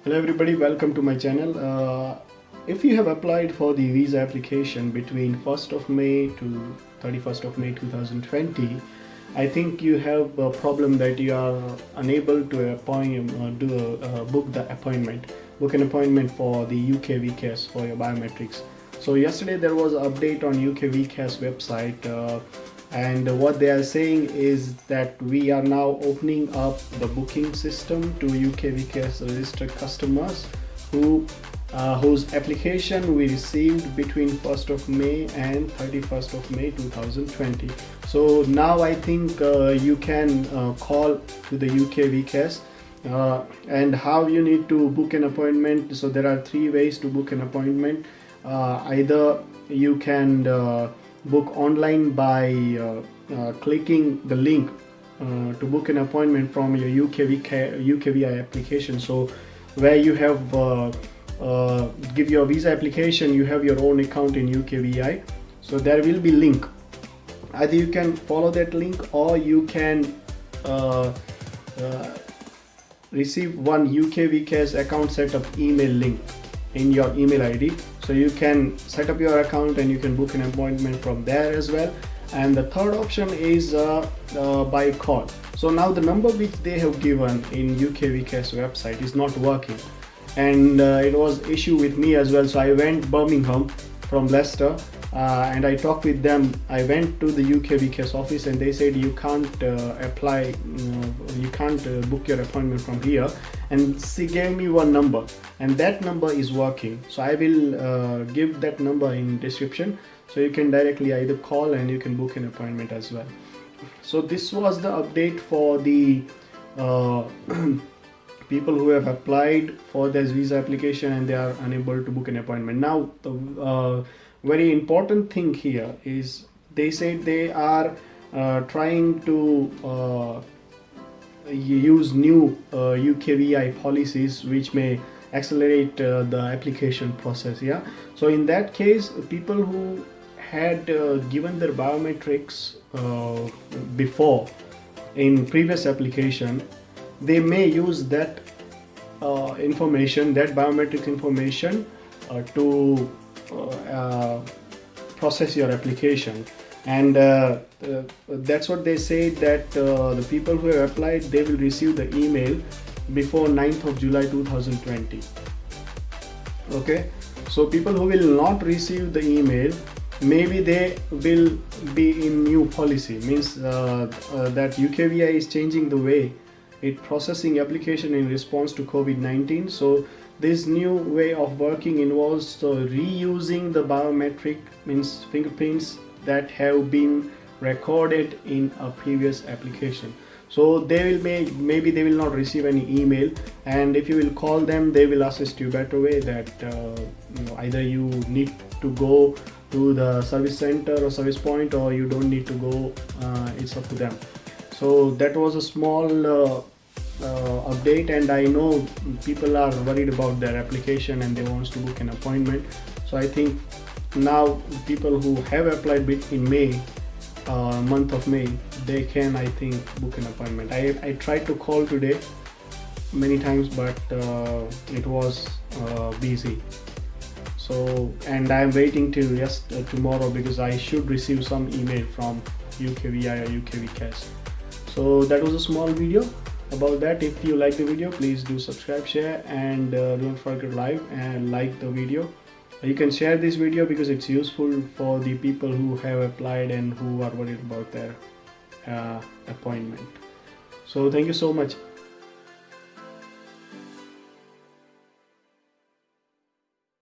Hello everybody, welcome to my channel. If you have applied for the visa application between 1st of May to 31st of May 2020, I think you have a problem that you are unable to book an appointment for the UK VCAS for your biometrics. So yesterday there was an update on UK VCAS website, and what they are saying is that we are now opening up the booking system to UK VCAS registered customers whose application we received between 1st of May and 31st of May 2020. So now I think you can call to the UK VCAS. And how you need to book an appointment. So there are three ways to book an appointment. Either you can book online by clicking the link to book an appointment from your UKVI application. So where you have give your visa application, you have your own account in UKVI. So there will be link. Either you can follow that link, or you can receive one UK VCAS account setup email link in your email ID. So you can set up your account and you can book an appointment from there as well. And the third option is by call. So now the number which they have given in UK VCAS website is not working, and it was issue with me as well. So I went Birmingham from Leicester and I talked with them. I went to the UK VCAS office and they said you can't you can't book your appointment from here, and she gave me one number, and that number is working. So I will give that number in description, so you can directly either call and you can book an appointment as well. So this was the update for the people who have applied for this visa application and they are unable to book an appointment. Now the very important thing here is they said they are trying to use new UKVI policies which may accelerate the application process. Yeah, so in that case, people who had given their biometrics before in previous application, they may use that information, that biometric information to process your application. And that's what they say, that the people who have applied, they will receive the email before 9th of July 2020. Okay, so people who will not receive the email, maybe they will be in new policy, means that UKVI is changing the way it processing application in response to COVID-19. So this new way of working involves reusing the biometric, means fingerprints that have been recorded in a previous application. So they will maybe they will not receive any email, and if you will call them, they will assist you better way that either you need to go to the service center or service point, or you don't need to go. It's up to them. So that was a small update, and I know people are worried about their application and they want to book an appointment. So I think now people who have applied in May, month of May, they can, I think, book an appointment. I tried to call today many times, but it was busy. So, and I'm waiting till tomorrow, because I should receive some email from UKVI or UK VCAS. So that was a small video about that. If you like the video, please do subscribe, share, and don't forget to like the video. You can share this video because it's useful for the people who have applied and who are worried about their appointment. So thank you so much.